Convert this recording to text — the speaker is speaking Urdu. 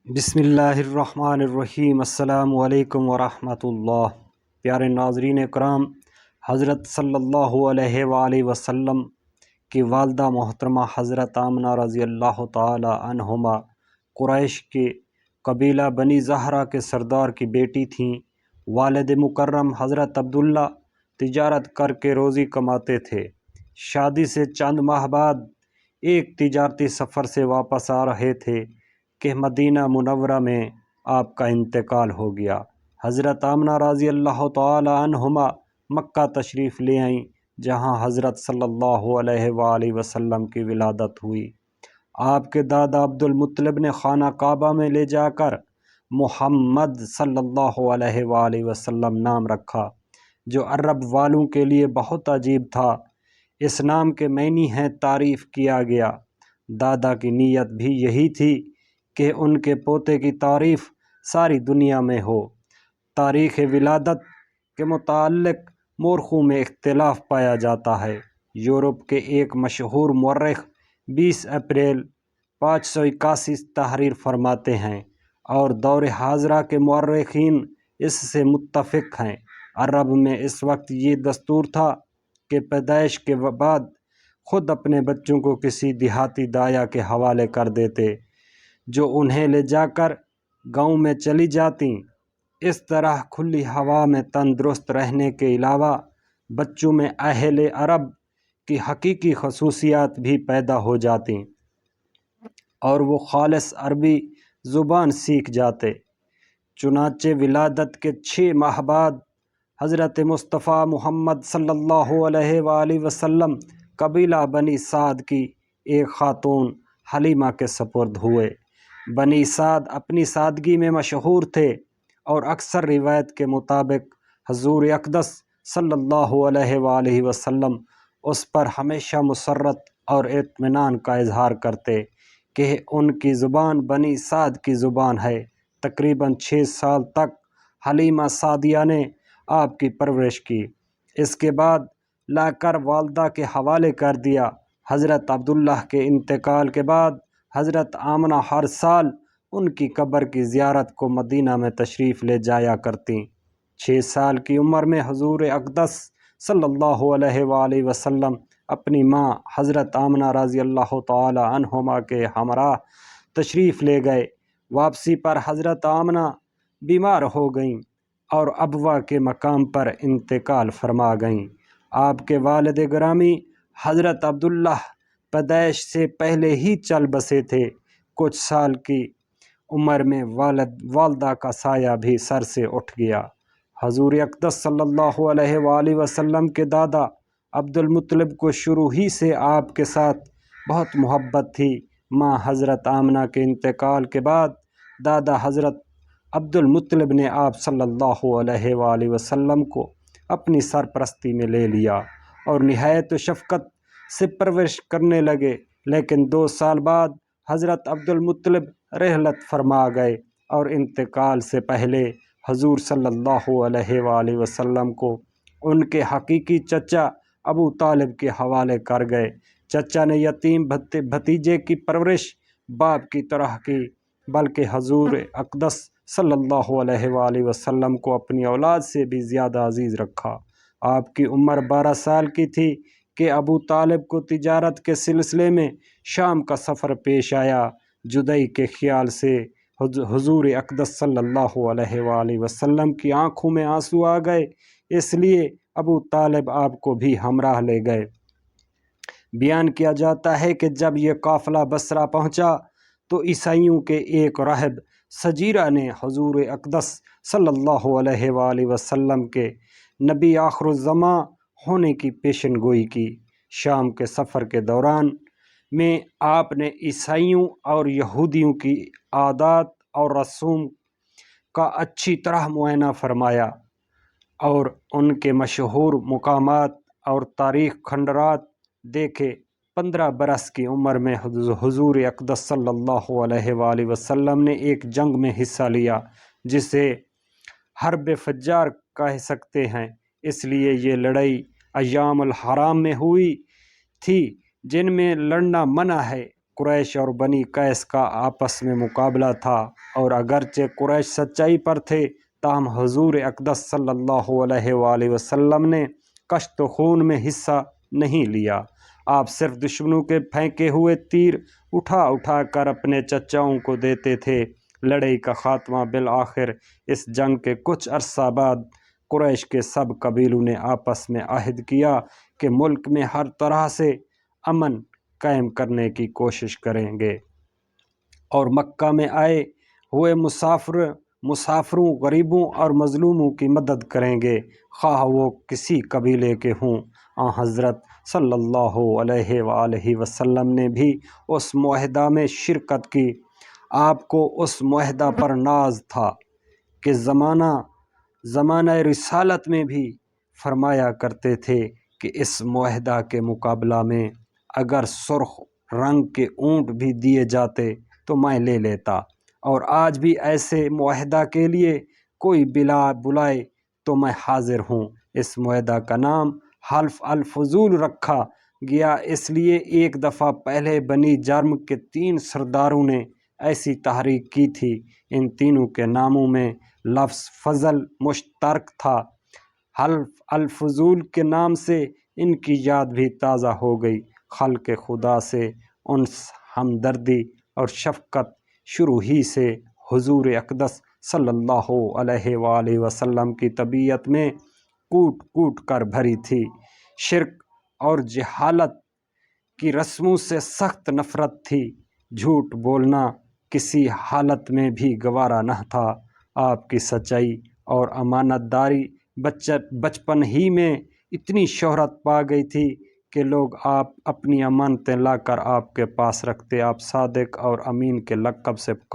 بسم اللہ الرحمن الرحیم۔ السلام علیکم ورحمۃ اللہ۔ پیارے ناظرین کرام، حضرت صلی اللہ علیہ وآلہ وسلم کی والدہ محترمہ حضرت آمنہ رضی اللہ تعالی عنہما قریش کے قبیلہ بنی زہرہ کے سردار کی بیٹی تھیں۔ والد مکرم حضرت عبداللہ تجارت کر کے روزی کماتے تھے۔ شادی سے چند ماہ بعد ایک تجارتی سفر سے واپس آ رہے تھے کہ مدینہ منورہ میں آپ کا انتقال ہو گیا۔ حضرت آمنہ رضی اللہ تعالی عنہما مکہ تشریف لے آئیں، جہاں حضرت صلی اللہ علیہ وآلہ وسلم کی ولادت ہوئی۔ آپ کے دادا عبد المطلب نے خانہ کعبہ میں لے جا کر محمد صلی اللہ علیہ وآلہ وسلم نام رکھا، جو عرب والوں کے لیے بہت عجیب تھا۔ اس نام کے معنی ہیں تعریف کیا گیا۔ دادا کی نیت بھی یہی تھی کہ ان کے پوتے کی تعریف ساری دنیا میں ہو۔ تاریخ ولادت کے متعلق مورخوں میں اختلاف پایا جاتا ہے۔ یورپ کے ایک مشہور مورخ 20 اپریل 581 تحریر فرماتے ہیں، اور دور حاضرہ کے مورخین اس سے متفق ہیں۔ عرب میں اس وقت یہ دستور تھا کہ پیدائش کے بعد خود اپنے بچوں کو کسی دیہاتی دایا کے حوالے کر دیتے، جو انہیں لے جا کر گاؤں میں چلی جاتیں۔ اس طرح کھلی ہوا میں تندرست رہنے کے علاوہ بچوں میں اہل عرب کی حقیقی خصوصیات بھی پیدا ہو جاتیں، اور وہ خالص عربی زبان سیکھ جاتے۔ چنانچہ ولادت کے 6 ماہ بعد حضرت مصطفیٰ محمد صلی اللہ علیہ وآلہ وسلم قبیلہ بنی سعد کی ایک خاتون حلیمہ کے سپرد ہوئے۔ بنی سعد اپنی سادگی میں مشہور تھے، اور اکثر روایت کے مطابق حضور اقدس صلی اللہ علیہ وآلہ وسلم اس پر ہمیشہ مسرت اور اطمینان کا اظہار کرتے کہ ان کی زبان بنی سعد کی زبان ہے۔ تقریباً 6 سال تک حلیمہ سعدیہ نے آپ کی پرورش کی۔ اس کے بعد لا کر والدہ کے حوالے کر دیا۔ حضرت عبداللہ کے انتقال کے بعد حضرت آمنہ ہر سال ان کی قبر کی زیارت کو مدینہ میں تشریف لے جایا کرتیں۔ 6 سال کی عمر میں حضور اقدس صلی اللہ علیہ وآلہ وسلم اپنی ماں حضرت آمنہ رضی اللہ تعالی عنہما کے ہمراہ تشریف لے گئے۔ واپسی پر حضرت آمنہ بیمار ہو گئیں اور ابوا کے مقام پر انتقال فرما گئیں۔ آپ کے والد گرامی حضرت عبداللہ پیدائش سے پہلے ہی چل بسے تھے۔ کچھ سال کی عمر میں والدہ کا سایہ بھی سر سے اٹھ گیا۔ حضور اقدس صلی اللہ علیہ وآلہ وسلم کے دادا عبد المطلب کو شروع ہی سے آپ کے ساتھ بہت محبت تھی۔ ماں حضرت آمنہ کے انتقال کے بعد دادا حضرت عبد المطلب نے آپ صلی اللہ علیہ وآلہ وسلم کو اپنی سرپرستی میں لے لیا اور نہایت شفقت سے پرورش کرنے لگے۔ لیکن 2 سال بعد حضرت عبد المطلب رحلت فرما گئے، اور انتقال سے پہلے حضور صلی اللہ علیہ وآلہ وسلم کو ان کے حقیقی چچا ابو طالب کے حوالے کر گئے۔ چچا نے یتیم بھتیجے کی پرورش باپ کی طرح کی، بلکہ حضور اقدس صلی اللہ علیہ وآلہ وسلم کو اپنی اولاد سے بھی زیادہ عزیز رکھا۔ آپ کی عمر 12 سال کی تھی کہ ابو طالب کو تجارت کے سلسلے میں شام کا سفر پیش آیا۔ جدائی کے خیال سے حضور اقدس صلی اللہ علیہ وآلہ وسلم کی آنکھوں میں آنسو آ گئے، اس لیے ابو طالب آپ کو بھی ہمراہ لے گئے۔ بیان کیا جاتا ہے کہ جب یہ قافلہ بصرہ پہنچا تو عیسائیوں کے ایک راہب سجیرہ نے حضور اقدس صلی اللہ علیہ وآلہ وسلم کے نبی آخر الزماں ہونے کی پیشن گوئی کی۔ شام کے سفر کے دوران میں آپ نے عیسائیوں اور یہودیوں کی عادات اور رسوم کا اچھی طرح معائنہ فرمایا، اور ان کے مشہور مقامات اور تاریخ کھنڈرات دیکھے۔ 15 برس کی عمر میں حضور اقدس صلی اللہ علیہ وآلہ وسلم نے ایک جنگ میں حصہ لیا، جسے حرب فجار کہہ سکتے ہیں، اس لیے یہ لڑائی ایام الحرام میں ہوئی تھی، جن میں لڑنا منع ہے۔ قریش اور بنی قیس کا آپس میں مقابلہ تھا، اور اگرچہ قریش سچائی پر تھے تاہم حضور اقدس صلی اللہ علیہ وآلہ وسلم نے کشت و خون میں حصہ نہیں لیا۔ آپ صرف دشمنوں کے پھینکے ہوئے تیر اٹھا اٹھا کر اپنے چچاؤں کو دیتے تھے۔ لڑائی کا خاتمہ بالآخر اس جنگ کے کچھ عرصہ بعد قریش کے سب قبیلوں نے آپس میں عہد کیا کہ ملک میں ہر طرح سے امن قائم کرنے کی کوشش کریں گے، اور مکہ میں آئے ہوئے مسافروں، غریبوں اور مظلوموں کی مدد کریں گے، خواہ وہ کسی قبیلے کے ہوں۔ حضرت صلی اللہ علیہ وآلہ وسلم نے بھی اس معاہدہ میں شرکت کی۔ آپ کو اس معاہدہ پر ناز تھا کہ زمانہ رسالت میں بھی فرمایا کرتے تھے کہ اس معاہدہ کے مقابلہ میں اگر سرخ رنگ کے اونٹ بھی دیے جاتے تو میں لے لیتا، اور آج بھی ایسے معاہدہ کے لیے کوئی بلائے تو میں حاضر ہوں۔ اس معاہدہ کا نام حلف الفضول رکھا گیا، اس لیے ایک دفعہ پہلے بنی جرم کے 3 سرداروں نے ایسی تحریک کی تھی۔ ان تینوں کے ناموں میں لفظ فضل مشترک تھا۔ حلف الفضول کے نام سے ان کی یاد بھی تازہ ہو گئی۔ خلق خدا سے انس، ہمدردی اور شفقت شروع ہی سے حضور اقدس صلی اللہ علیہ وآلہ وسلم کی طبیعت میں کوٹ کوٹ کر بھری تھی۔ شرک اور جہالت کی رسموں سے سخت نفرت تھی۔ جھوٹ بولنا کسی حالت میں بھی گوارا نہ تھا۔ آپ کی سچائی اور امانت داری بچپن ہی میں اتنی شہرت پا گئی تھی کہ لوگ آپ اپنی امانتیں لا کر آپ کے پاس رکھتے، آپ صادق اور امین کے لقب سے پکار